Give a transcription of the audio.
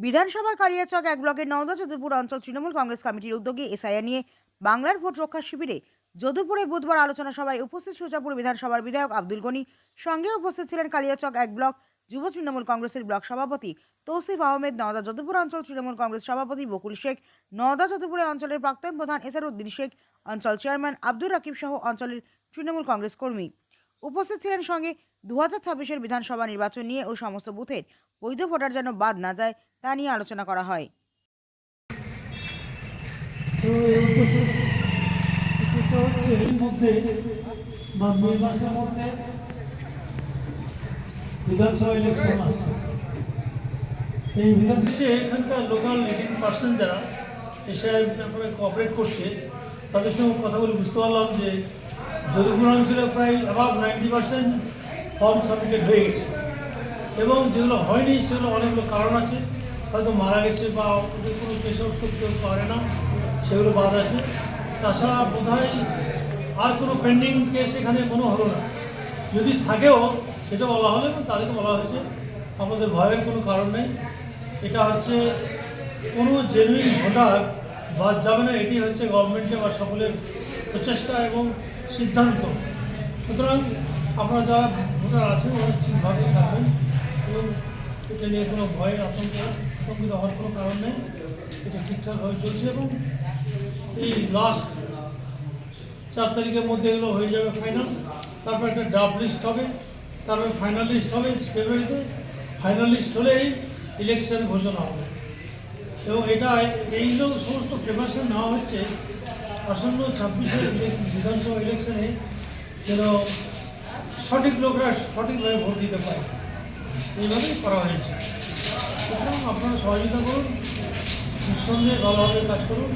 বিধানসভার কালিয়াচক এক ব্লকের নওদা যদুপুর অঞ্চল তৃণমূল কংগ্রেস কমিটির উদ্যোগে এসআইআর নিয়ে বাংলার ভোট রক্ষা শিবিরে যদুপুরে বুধবার আলোচনা সভায় উপস্থিত সুজাপুর বিধানসভার বিধায়ক আব্দুল গনি। সঙ্গে উপস্থিত ছিলেন কালিয়াচক এক ব্লক যুব তৃণমূল কংগ্রেসের ব্লক সভাপতি তৌসিফ আহমেদ, নওদা যদুপুর অঞ্চল তৃণমূল কংগ্রেস সভাপতি বকুল শেখ, নওদা যদুপুরে অঞ্চলের প্রাক্তন প্রধান এসারউদ্দিন শেখ, অঞ্চল চেয়ারম্যান আব্দুর রাকিব সহ অঞ্চলের তৃণমূল কংগ্রেস কর্মী উপস্থিত ছিলেন। সঙ্গে 2026-এর বিধানসভা নির্বাচন নিয়ে ও সমস্ত বুথের বৈধ ভোটার যেন বাদ না যায় তা নিয়ে আলোচনা করা হয়। তো এই উদ্দেশ্য হচ্ছে এর মধ্যে বা মে মাসের মধ্যে বিধানসভা ইলেকশন আসছে। এই বিধানসভা এখানকার লোকাল 18% যারা এসআইআর ব্যাপারে কোঅপারেট করছে তাদের সঙ্গে কথা বলে বুঝতে পারলাম যে যদুপুর অঞ্চলে প্রায় অ্যাবাভ 90% ফর্ম সাবমিটেড হয়ে গেছে এবং যেগুলো হয়নি সেগুলো অনেকগুলো কারণ আছে, হয়তো মারা গেছে বা ওদের কোনো পেশাও করতে পারে না, সেগুলো বাদ আছে। তাছাড়া বোধহয় আর কোনো পেন্ডিং কেস এখানে কোনো হলো না, যদি থাকেও সেটা বলা হলো এবং তাদেরকে বলা হয়েছে আমাদের ভয়ের কোনো কারণ নেই, এটা হচ্ছে কোনো জেনুইন ভোটার বাদ যাবে না, এটি হচ্ছে গভর্নমেন্টের বা সকলের প্রচেষ্টা এবং সিদ্ধান্ত। সুতরাং আপনারা যারা ভোটার আছেন ওরা ঠিকভাবে থাকবেন এবং এটা নিয়ে কোনো ভয় আতঙ্কিত হওয়ার কোনো কারণ নেই, এটা ঠিকঠাকভাবে চলছে এবং এই লাস্ট 4 তারিখের মধ্যে এগুলো হয়ে যাবে ফাইনাল। তারপর একটা ড্রাফট লিস্ট হবে, তারপরে ফাইনাল লিস্ট হবে ফেব্রুয়ারিতে। ফাইনাল লিস্ট হলেই ইলেকশন ঘোষণা হবে এবং এটা এইগুলো সমস্ত প্রিপারেশন নেওয়া হচ্ছে আসন্ন 26-এর বিধানসভা ইলেকশনে যেন সঠিক লোকরা সঠিকভাবে ভোট দিতে পারে, এইভাবেই করা হয়েছে। সুতরাং আপনারা সহযোগিতা করুন, নিঃসন্দেহে ভালোভাবে কাজ করুন।